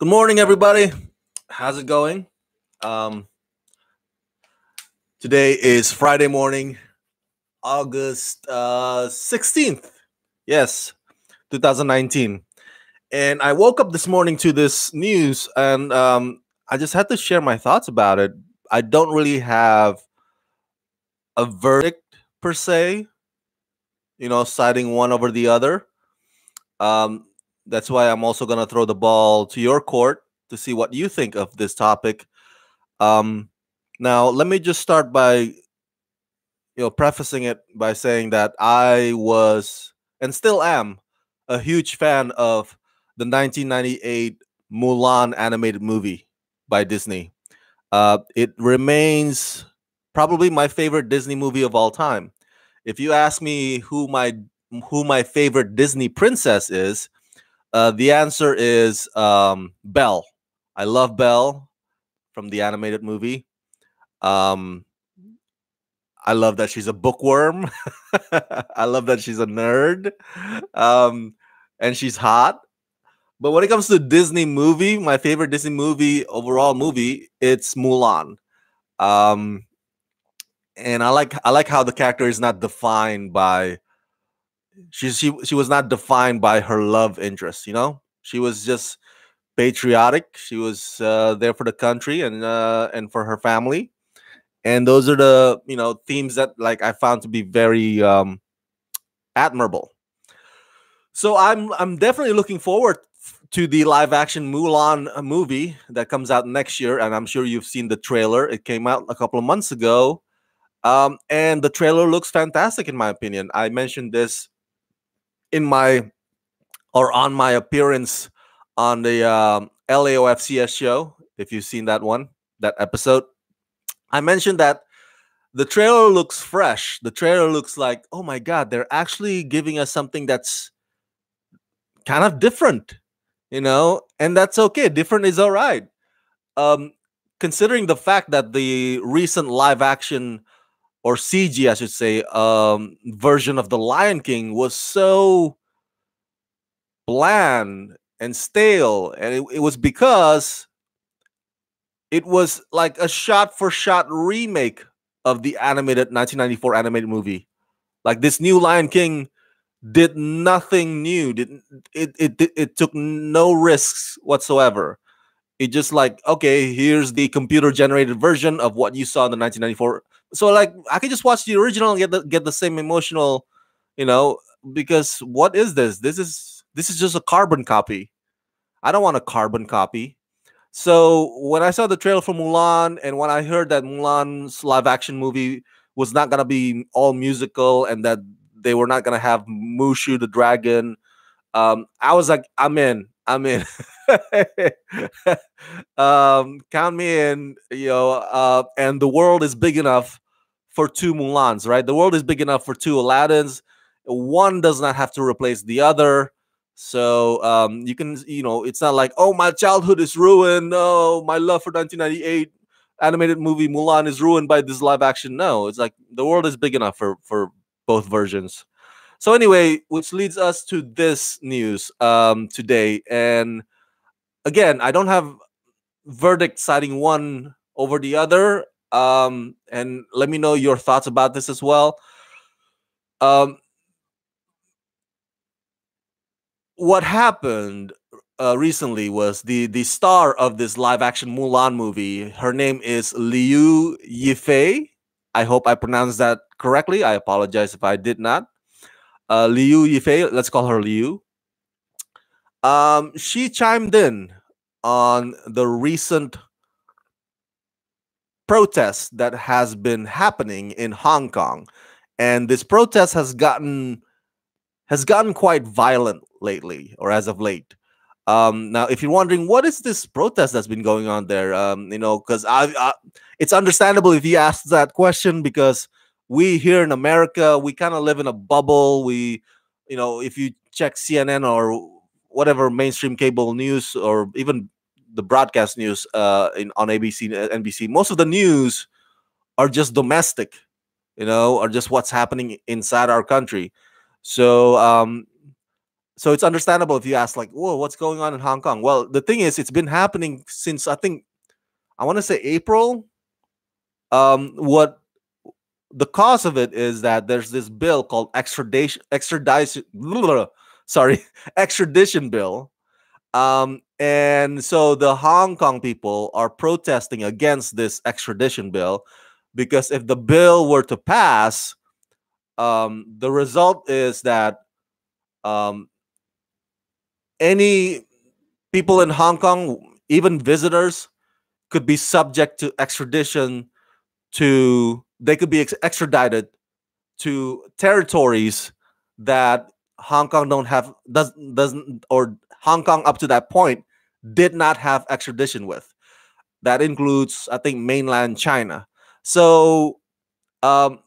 Good morning, everybody. How's it going? Um, Today is Friday morning, August 16th. Yes, 2019. And I woke up this morning to this news and I just had to share my thoughts about it. I don't really have a verdict per se, siding one over the other. Um, that's why I'm also going to throw the ball to your court to see what you think of this topic. Um, Now, let me just start by prefacing it by saying that I was and still am a huge fan of the 1998 Mulan animated movie by Disney. It remains probably my favorite Disney movie of all time. If you ask me who my favorite Disney princess is, the answer is Belle. I love Belle from the animated movie. Um, I love that she's a bookworm. I love that she's a nerd. Um, and she's hot. But when it comes to Disney movie, my favorite Disney movie, overall movie, it's Mulan. Um, and I like how the character is not defined by she was not defined by her love interest. She was just patriotic. She was there for the country and for her family. And those are the themes that like I found to be very admirable. So I'm definitely looking forward to the live action Mulan movie that comes out next year, and I'm sure you've seen the trailer. It came out a couple of months ago, and the trailer looks fantastic in my opinion. I mentioned this in my or on my appearance on the LAOFCS show. If you've seen that episode, I mentioned that the trailer looks fresh. The trailer looks like, oh my god, they're actually giving us something that's kind of different, and that's okay. Different is all right. Um, Considering the fact that the recent live action or CG, I should say, version of the Lion King was so bland and stale, and it was because it was like a shot for shot remake of the animated 1994 animated movie. Like this new Lion King did nothing new. It took no risks whatsoever. It just like, okay, here's the computer generated version of what you saw in the 1994. So like I could just watch the original and get the same emotional, you know, because what is this? This is just a carbon copy. I don't want a carbon copy. So when I saw the trailer for Mulan and when I heard that Mulan's live action movie was not gonna be all musical and that they were not gonna have Mushu the dragon, I was like, I'm in. I'm in. Count me in. And the world is big enough for two Mulans, right? The world is big enough for two Aladdins. One does not have to replace the other. So you can, it's not like, oh, my childhood is ruined. No, my love for 1998 animated movie Mulan is ruined by this live action. No, it's like the world is big enough for both versions. So anyway, which leads us to this news today. And again, I don't have verdict siding one over the other. And let me know your thoughts about this as well. Um, what happened recently was the star of this live action Mulan movie. Her name is Liu Yifei. I hope I pronounced that correctly. I apologize if I did not. Liu Yifei, let's call her Liu. She chimed in on the recent protest that has been happening in Hong Kong, and this protest has gotten quite violent lately, or as of late. Now, if you're wondering what is this protest that's been going on there, because it's understandable if you ask that question because we here in America we kind of live in a bubble. If you check CNN or whatever mainstream cable news or even the broadcast news on ABC, NBC, most of the news are just domestic, are just what's happening inside our country. So So it's understandable if you ask, like, whoa, what's going on in Hong Kong? Well, the thing is, it's been happening since, I think, I want to say April. What the cause of it is that there's this bill called sorry, extradition bill. And so the Hong Kong people are protesting against this extradition bill because if the bill were to pass, the result is that um, any people in Hong Kong, even visitors, could be subject to extradition they could be extradited to territories that Hong Kong don't have doesn't or Hong Kong up to that point did not have extradition with. That includes, I think, mainland China. So um,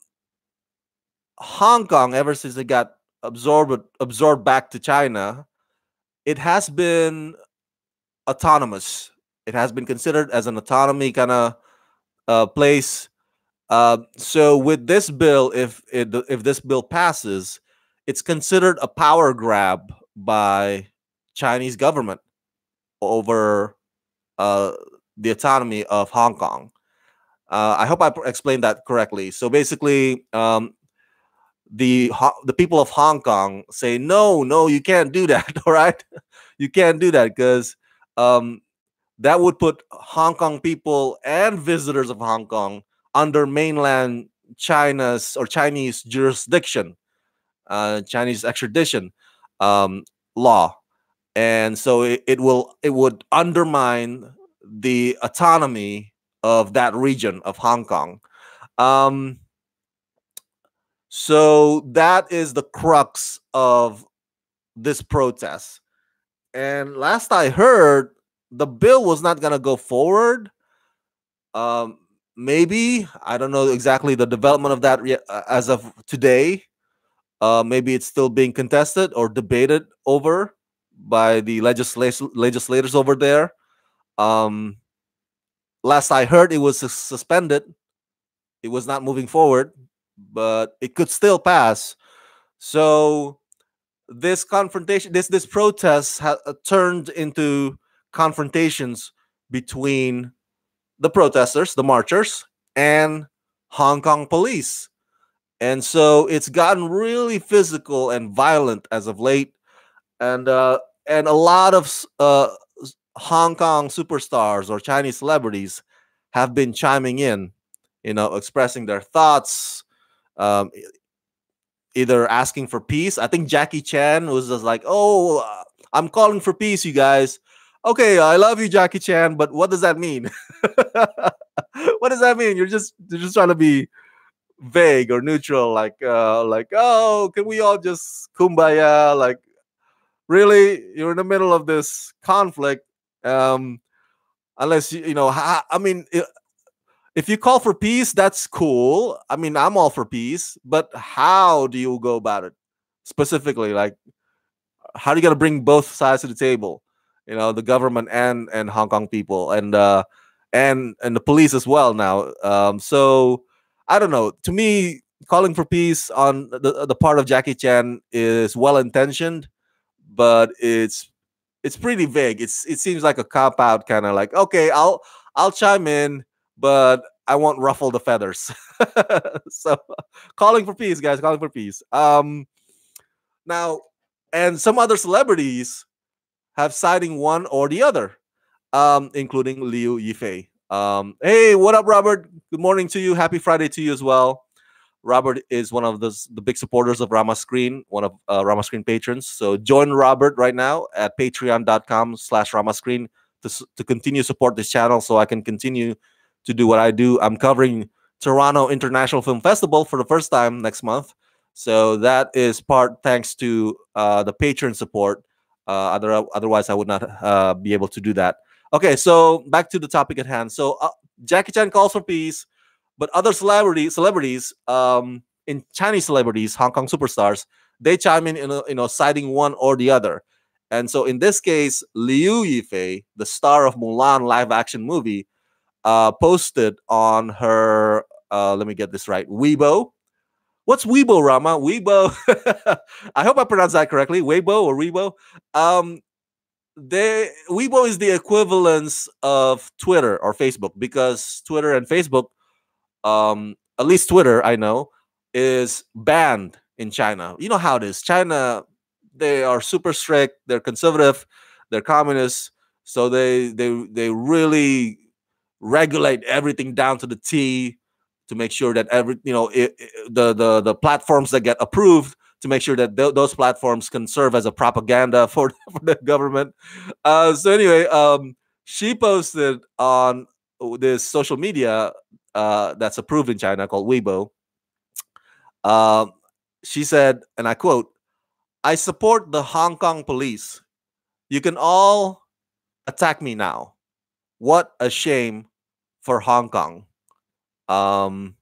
Hong Kong, ever since it got absorbed back to China, it has been autonomous. It has been considered as an autonomy kind of place. So with this bill, if this bill passes, it's considered a power grab by Chinese government over uh, the autonomy of Hong Kong. I hope I explained that correctly. So basically, the people of Hong Kong say, no, no, you can't do that. All right, you can't do that because um, that would put Hong Kong people and visitors of Hong Kong under mainland China's or Chinese jurisdiction, Chinese extradition um, law, and so it would undermine the autonomy of that region of Hong Kong. Um, so that is the crux of this protest. And last I heard, the bill was not going to go forward. Um, Maybe I don't know exactly the development of that as of today. Maybe it's still being contested or debated over by the legislators over there. Um, Last I heard, it was suspended. It was not moving forward, but it could still pass. So this confrontation, this protest, turned into confrontations between the protesters, the marchers, and Hong Kong police. And so it's gotten really physical and violent as of late. And a lot of Hong Kong superstars or Chinese celebrities have been chiming in, expressing their thoughts, um, either asking for peace. I think Jackie Chan was just like, "Oh, I'm calling for peace, you guys." Okay, I love you, Jackie Chan, but what does that mean? What does that mean? You're just trying to be vague or neutral, like, oh, can we all just kumbaya? Like, really, you're in the middle of this conflict. Um, Unless I mean, if you call for peace, that's cool. I mean, I'm all for peace, but how do you go about it specifically? Like, how are you gonna bring both sides to the table? The government and Hong Kong people and the police as well now. So I don't know. To me, calling for peace on the part of Jackie Chan is well intentioned, but it's pretty vague. It seems like a cop out, kind of like, okay, I'll chime in, but I won't ruffle the feathers. So calling for peace, guys, calling for peace. Now, and some other celebrities have siding one or the other, including Liu Yifei. Hey, what up, Robert? Good morning to you. Happy Friday to you as well. Robert is one of the big supporters of Rama Screen, one of Rama Screen patrons. So join Robert right now at patreon.com/Rama Screen to continue support this channel so I can continue to do what I do. I'm covering Toronto International Film Festival for the first time next month. So that is part thanks to the patron support. Otherwise, I would not be able to do that. Okay, so back to the topic at hand. So Jackie Chan calls for peace, but other celebrities, in Chinese celebrities, Hong Kong superstars, they chime in, siding one or the other. And so in this case, Liu Yifei, the star of Mulan live action movie, posted on her, let me get this right, Weibo, What's Weibo, Rama? Weibo. I hope I pronounced that correctly. Weibo or Weibo. Um, Weibo is the equivalence of Twitter or Facebook, because Twitter and Facebook, at least Twitter, I know, is banned in China. You know how it is. China, they are super strict. They're conservative. They're communists. So they really regulate everything down to the T to make sure that the platforms that get approved, to make sure that those platforms can serve as a propaganda for the government. So anyway, she posted on this social media that's approved in China called Weibo. Um, she said, and I quote, "I support the Hong Kong police. You can all attack me now. What a shame for Hong Kong." Um,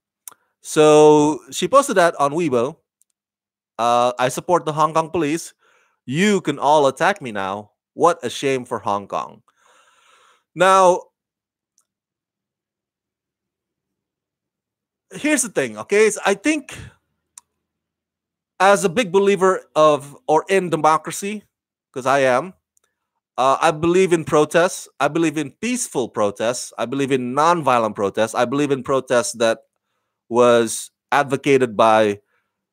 so she posted that on Weibo. "I support the Hong Kong police. You can all attack me now. What a shame for Hong Kong." Now, here's the thing, okay? I think, as a big believer of or in democracy, because I am, I believe in protests. I believe in peaceful protests. I believe in nonviolent protests. I believe in protests that was advocated by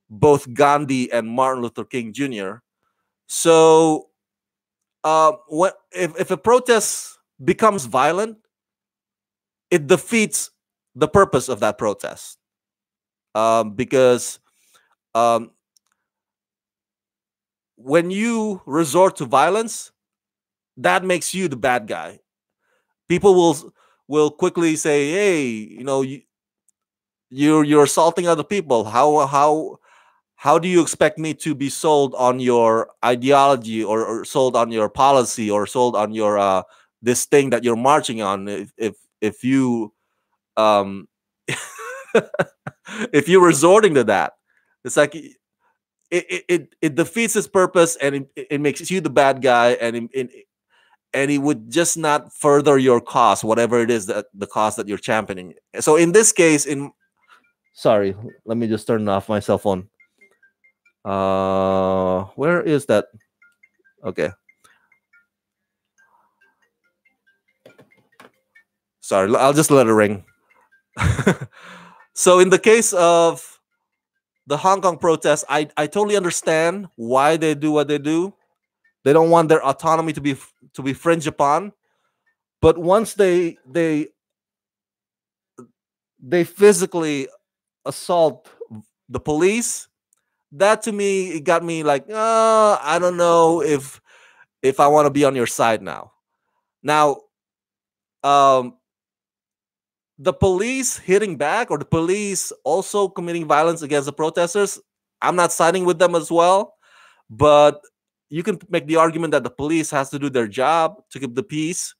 both Gandhi and Martin Luther King Jr. So, if a protest becomes violent, it defeats the purpose of that protest, because um, when you resort to violence, that makes you the bad guy. People will quickly say, "Hey, you're assaulting other people. How do you expect me to be sold on your ideology, or sold on your policy, or sold on your this thing that you're marching on, if you um if you're resorting to that?" It's like it defeats its purpose, and it makes you the bad guy, and it would just not further your cause, whatever it is that the cause that you're championing. So in this case, sorry, let me just turn off my cell phone. Where is that? Okay. Sorry, I'll just let it ring. So in the case of the Hong Kong protests, I totally understand why they do what they do. They don't want their autonomy to be fringed upon. But once they physically assault the police, that to me, it got me like, I don't know if I want to be on your side now. Now, um, the police hitting back, or the police also committing violence against the protesters, I'm not siding with them as well. But you can make the argument that the police has to do their job to keep the peace.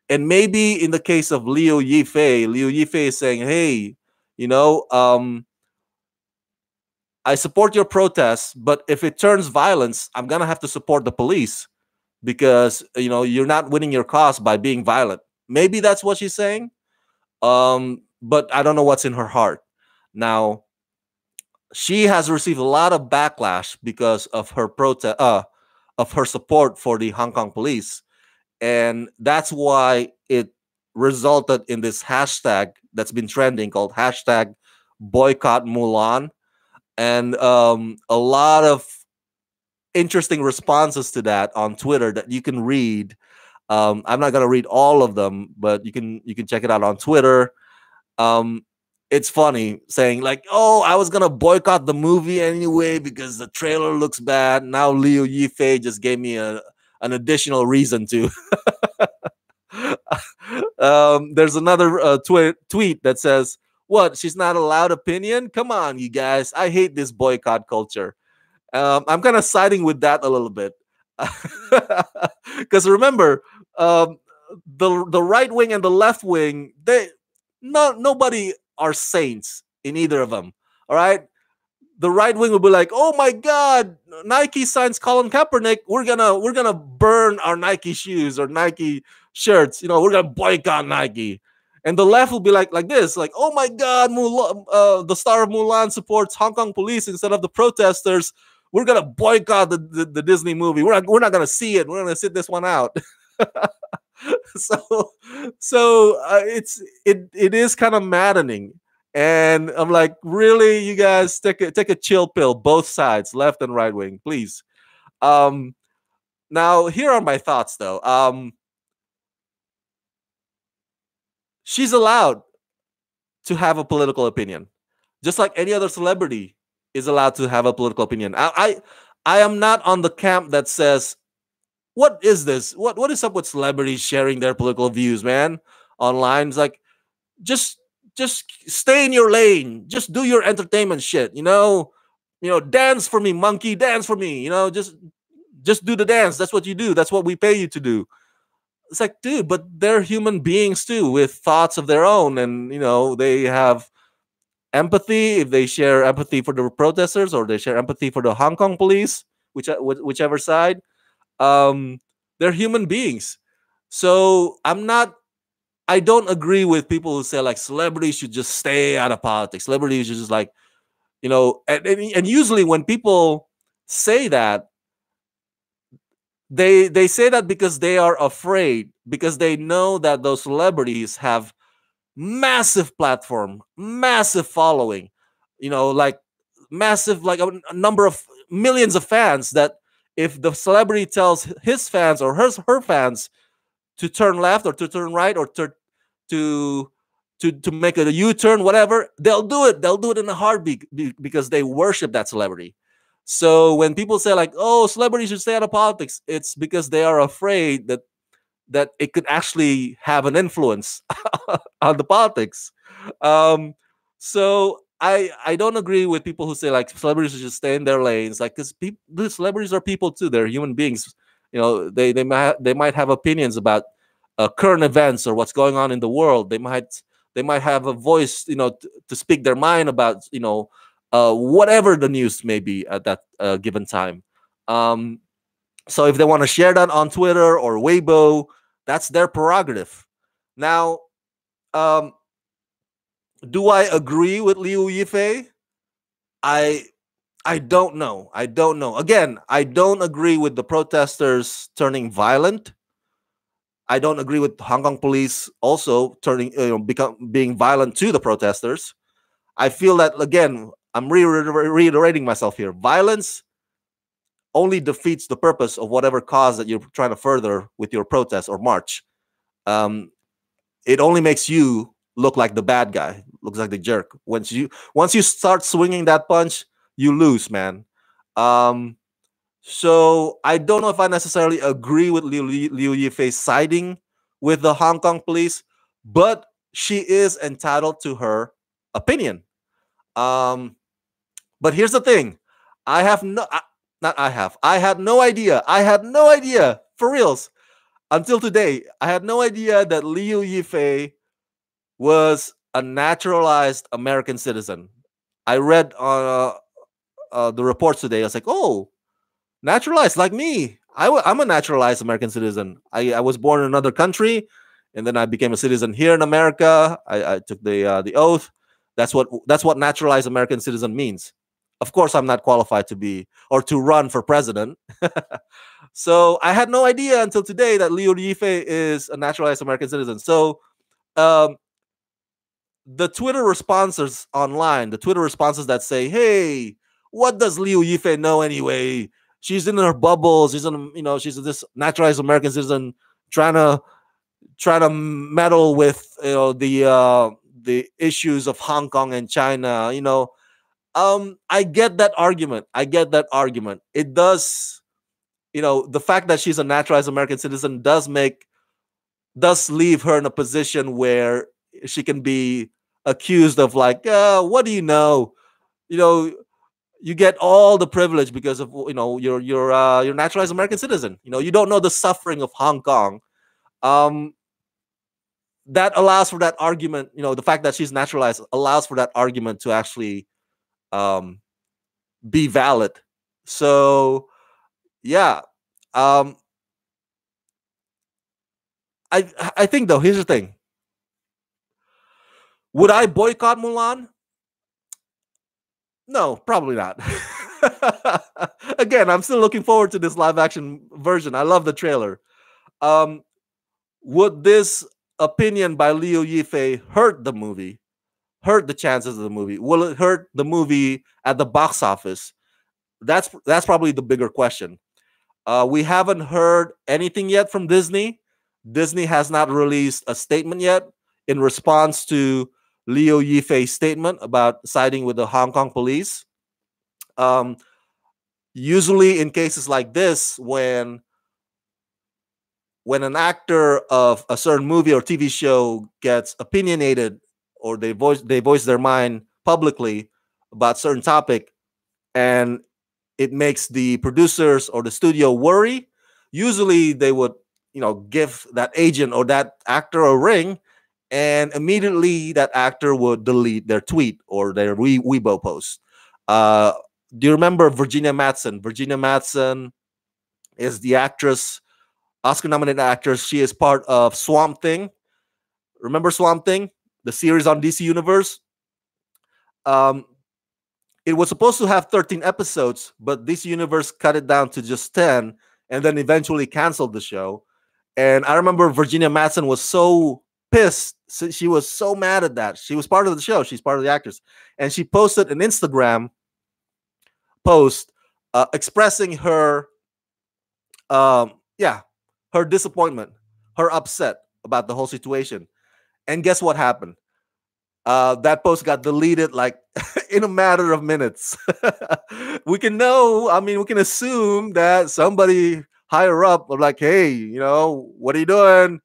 And maybe in the case of Liu Yifei is saying, "Hey, you know, I support your protests, but if it turns violence, I'm gonna have to support the police, because you're not winning your cause by being violent." Maybe that's what she's saying. But I don't know what's in her heart. Now, she has received a lot of backlash because of her protest, of her support for the Hong Kong police, and that's why it resulted in this hashtag that's been trending called hashtag Boycott Mulan, and a lot of interesting responses to that on Twitter that you can read. I'm not gonna read all of them, but you can check it out on Twitter. Um, it's funny saying like, "Oh, I was gonna boycott the movie anyway because the trailer looks bad. Now Liu Yifei just gave me an additional reason to." There's another tweet that says, "What? She's not allowed opinion? Come on, you guys! I hate this boycott culture." I'm kind of siding with that a little bit, because remember, um, the right wing and the left wing, nobody are saints in either of them. All right, the right wing will be like, "Oh my God, Nike signs Colin Kaepernick. We're gonna burn our Nike shoes or Nike shirts. We're gonna boycott Nike." And the left will be like this, like, oh my God, Mulan, the star of Mulan supports Hong Kong police instead of the protesters. We're gonna boycott the Disney movie. We're not gonna see it. We're gonna sit this one out. so it is kind of maddening, and I'm like, really, you guys take a chill pill, both sides, left and right wing, please. Um, Now here are my thoughts, though. She's allowed to have a political opinion, just like any other celebrity is allowed to have a political opinion. I am not on the camp that says, what is this? What is up with celebrities sharing their political views, man? Online, it's like, just just stay in your lane. Just do your entertainment shit. Dance for me, monkey. Dance for me. Just do the dance. That's what you do. That's what we pay you to do. It's like, dude, but they're human beings too, with thoughts of their own, and they have empathy. If they share empathy for the protesters, or they share empathy for the Hong Kong police, whichever side, um, they're human beings. So I don't agree with people who say like celebrities should just stay out of politics. Celebrities should just like, and usually when people say that, they say that because they are afraid, because they know that those celebrities have massive platform, massive following, like massive, like a number of millions of fans, that if the celebrity tells his fans or her fans to turn left or to turn right, or to to make a U-turn, whatever, they'll do it. They'll do it in a heartbeat, because they worship that celebrity. So when people say like, "Oh, celebrities should stay out of politics," it's because they are afraid that it could actually have an influence on the politics. Um, so I don't agree with people who say like celebrities should just stay in their lanes, like, because the celebrities are people too. They're human beings. They might have opinions about current events or what's going on in the world. They might have a voice, to speak their mind about, whatever the news may be at that given time. Um, so if they want to share that on Twitter or Weibo, that's their prerogative. Now, um, do I agree with Liu Yifei? I I don't know. I don't know. Again, I don't agree with the protesters turning violent. I don't agree with Hong Kong police also being violent to the protesters. I feel that, again, I'm reiterating myself here. Violence only defeats the purpose of whatever cause that you're trying to further with your protest or march. Um, it only makes you look like the bad guy, looks like the jerk. Once you start swinging that punch, you lose, man. Um, so I don't know if I necessarily agree with Liu Yifei siding with the Hong Kong police, but she is entitled to her opinion. Um, but here's the thing: I have no, I, not I have, I had no idea. I had no idea, for reals, until today. I had no idea that Liu Yifei was a naturalized American citizen. I read the reports today. I was like, oh, naturalized like me. I'm a naturalized American citizen. I was born in another country, and then I became a citizen here in America. I took the oath. That's what naturalized American citizen means. Of course, I'm not qualified to be or to run for president. So I had no idea until today that Liu Yifei is a naturalized American citizen. So um, the Twitter responses online, the Twitter responses that say, "Hey, what does Liu Yifei know anyway? She's in her bubble. She's this naturalized American citizen trying to meddle with the issues of Hong Kong and China." I get that argument. I get that argument. It does. The fact that she's a naturalized American citizen does leave her in a position where she can be accused of like, what do you know? You know, you get all the privilege because of you're naturalized American citizen. You don't know the suffering of Hong Kong. Um, that allows for that argument. The fact that she's naturalized allows for that argument to actually um, be valid. So yeah, um, I think though, here's the thing: Would I boycott Mulan? No, probably not. Again, I'm still looking forward to this live action version. I love the trailer. Um, would this opinion by Liu Yifei hurt the movie? Hurt the chances of the movie? Will it hurt the movie at the box office? That's probably the bigger question. We haven't heard anything yet from Disney. Disney has not released a statement yet in response to Liu Yifei's statement about siding with the Hong Kong police. Um, Usually, in cases like this, when an actor of a certain movie or TV show gets opinionated or they voice their mind publicly about certain topic, and it makes the producers or the studio worry, usually they would, give that agent or that actor a ring, and immediately that actor would delete their tweet or their Weibo post. Uh, do you remember Virginia Madsen? Virginia Madsen is the actress, Oscar-nominated actress. She is part of Swamp Thing. Remember Swamp Thing, the series on DC Universe? Um, it was supposed to have 13 episodes, but DC Universe cut it down to just 10 and then eventually canceled the show. And I remember Virginia Madsen was so pissed. She was so mad at that. She was part of the show. She's part of the actors. And she posted an Instagram post expressing her, yeah, her disappointment, her upset about the whole situation. And guess what happened? That post got deleted like in a matter of minutes. We can assume that somebody higher up was like, hey, what are you doing?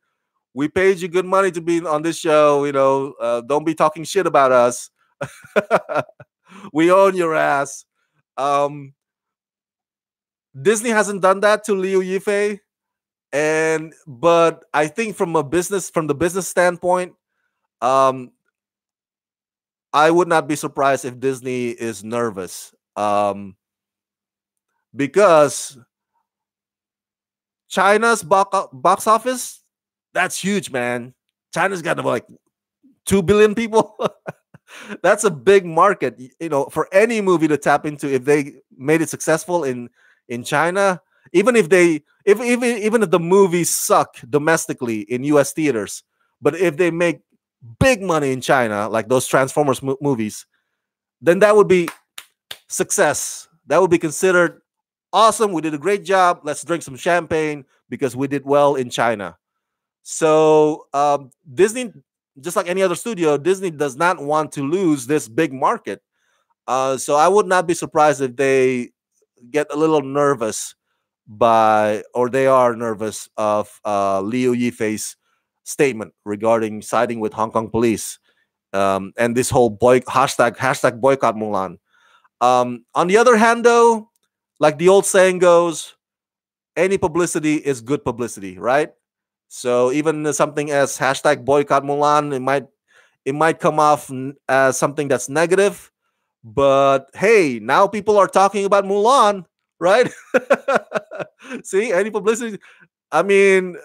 We paid you good money to be on this show. Don't be talking shit about us. We own your ass. Um, Disney hasn't done that to Liu Yifei, but I think from the business standpoint, um, I would not be surprised if Disney is nervous, because China's box office, that's huge, man. China's got like 2 billion people. That's a big market, for any movie to tap into if they made it successful in China. Even if even if the movies suck domestically in US theaters, but if they make big money in China, like those Transformers movies, then that would be success. That would be considered awesome. We did a great job. Let's drink some champagne because we did well in China. So Disney, just like any other studio, Disney does not want to lose this big market. So I would not be surprised if they get a little nervous or they are nervous of Liu Yifei's statement regarding siding with Hong Kong police, and this whole hashtag boycott Mulan. On the other hand, though, like the old saying goes, any publicity is good publicity, right? So even something as hashtag boycott Mulan, it might come off as something that's negative, but hey, now people are talking about Mulan, right? See, any publicity. I mean,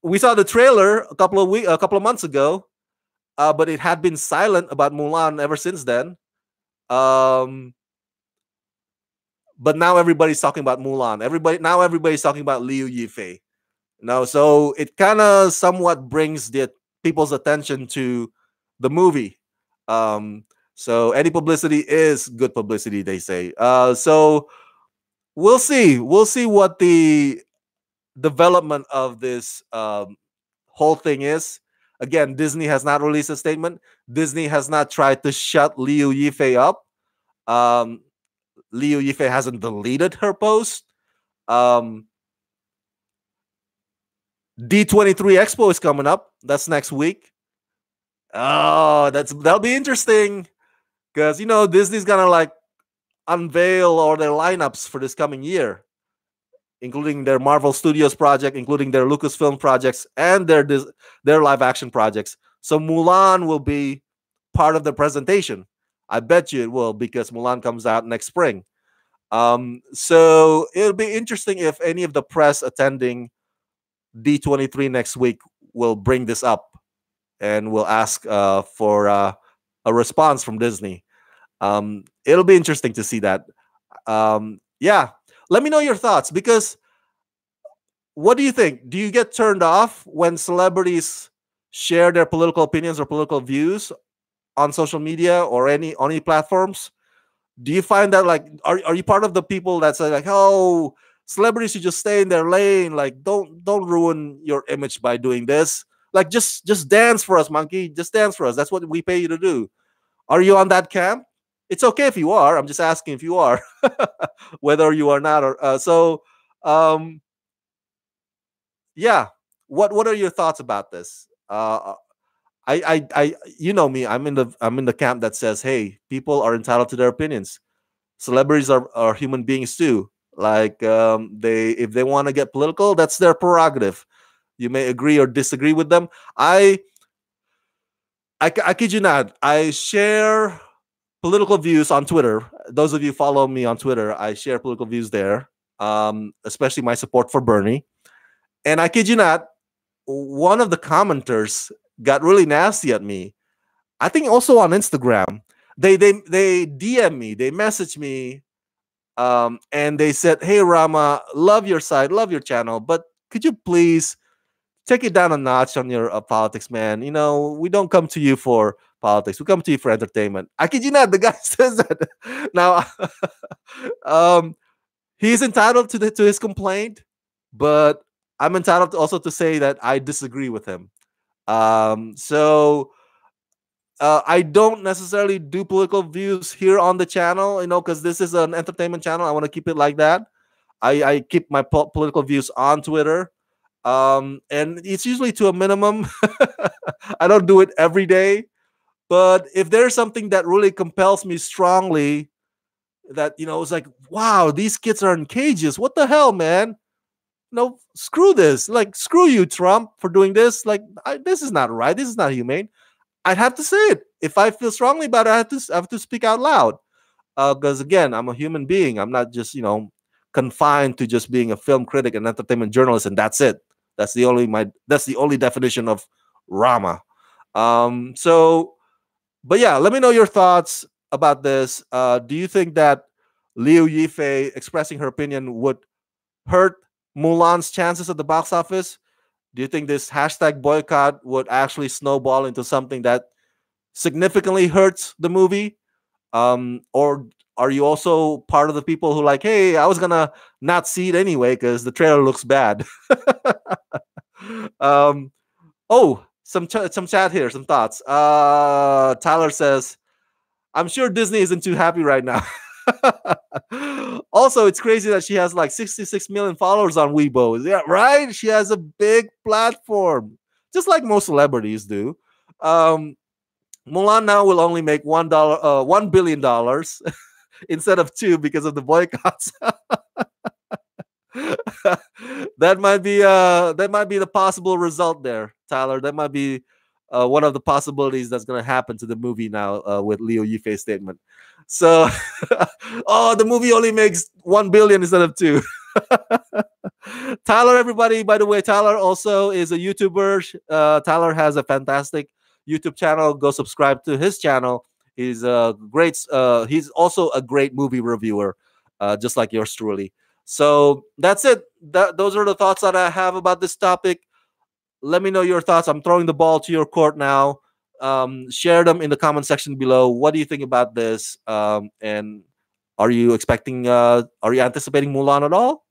we saw the trailer a couple of months ago, but it had been silent about Mulan ever since then. Um, but now everybody's talking about Mulan. Everybody's talking about Liu Yifei. So it kind of somewhat brings the people's attention to the movie. So any publicity is good publicity, they say. So we'll see. We'll see what the development of this whole thing is. Again, Disney has not released a statement. Disney has not tried to shut Liu Yifei up. Um, Liu Yifei hasn't deleted her post. D23 Expo is coming up. That's next week. Oh, that'll be interesting because Disney's gonna like unveil all their lineups for this coming year, including their Marvel Studios project, including their Lucasfilm projects, and their live action projects. So Mulan will be part of the presentation. I bet you it will, because Mulan comes out next spring. So it'll be interesting if any of the press attending D23 next week will bring this up and we'll ask for a response from Disney. It'll be interesting to see that. Yeah, let me know your thoughts, because what do you think? Do you get turned off when celebrities share their political opinions or political views on social media or any platforms? Do you find that, like, are you part of the people that say, like, oh, celebrities should just stay in their lane, like, don't ruin your image by doing this, like, just dance for us, monkey, just dance for us, that's what we pay you to do? Are you on that camp? It's okay if you are. I'm just asking if you are, whether you are not, or um yeah. What are your thoughts about this? You know me. I'm in the camp that says, hey, people are entitled to their opinions. Celebrities are human beings too. Like, they if they want to get political, that's their prerogative. You may agree or disagree with them. I kid you not. I share political views on Twitter. Those of you follow me on Twitter, I share political views there. Especially my support for Bernie. And I kid you not, one of the commenters got really nasty at me. I think also on Instagram. They DM me, they message me, and they said, "Hey Rama, love your site, love your channel, but could you please take it down a notch on your politics, man? You know, we don't come to you for politics; we come to you for entertainment." I kid you not, the guy says that. Now, um, he's entitled to his complaint, but I'm entitled also to say that I disagree with him. So I don't necessarily do political views here on the channel, because this is an entertainment channel. I want to keep it like that. I keep my political views on Twitter, and it's usually to a minimum. I don't do it every day, but if there's something that really compels me strongly, that it's like, wow, these kids are in cages. What the hell, man? No, screw this. Like, screw you, Trump, for doing this. Like, this is not right. This is not humane. I'd have to say it. If I feel strongly about it, I have to speak out loud. Because again, I'm a human being. I'm not just confined to just being a film critic and entertainment journalist, and that's it. That's the only definition of Rama. So, but yeah, let me know your thoughts about this. Do you think that Liu Yifei expressing her opinion would hurt Mulan's chances at the box office? Do you think this hashtag boycott would actually snowball into something that significantly hurts the movie? Or are you also part of the people who, like, hey, I was gonna not see it anyway because the trailer looks bad? um, oh, some chat here, some thoughts. Tyler says, I'm sure Disney isn't too happy right now. Also, it's crazy that she has like 66 million followers on Weibo. Yeah, right? She has a big platform, just like most celebrities do. Um, Mulan now will only make $1 billion instead of two because of the boycotts. That might be the possible result there, Tyler. That might be one of the possibilities that's going to happen to the movie now with Liu Yifei's statement. So, oh, the movie only makes 1 billion instead of two. Tyler, everybody, by the way, Tyler also is a YouTuber. Tyler has a fantastic YouTube channel. Go subscribe to his channel. He's a great. He's also a great movie reviewer, just like yours truly. So that's it. Those are the thoughts that I have about this topic. Let me know your thoughts. I'm throwing the ball to your court now. Share them in the comment section below. What do you think about this? And are you expecting? Are you anticipating Mulan at all?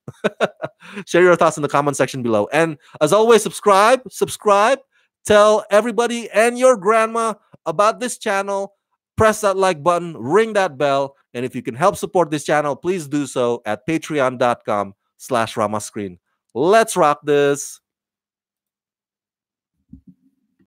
Share your thoughts in the comment section below. And as always, subscribe. Tell everybody and your grandma about this channel. Press that like button, ring that bell, and if you can help support this channel, please do so at patreon.com/ramascreen. Let's rock this.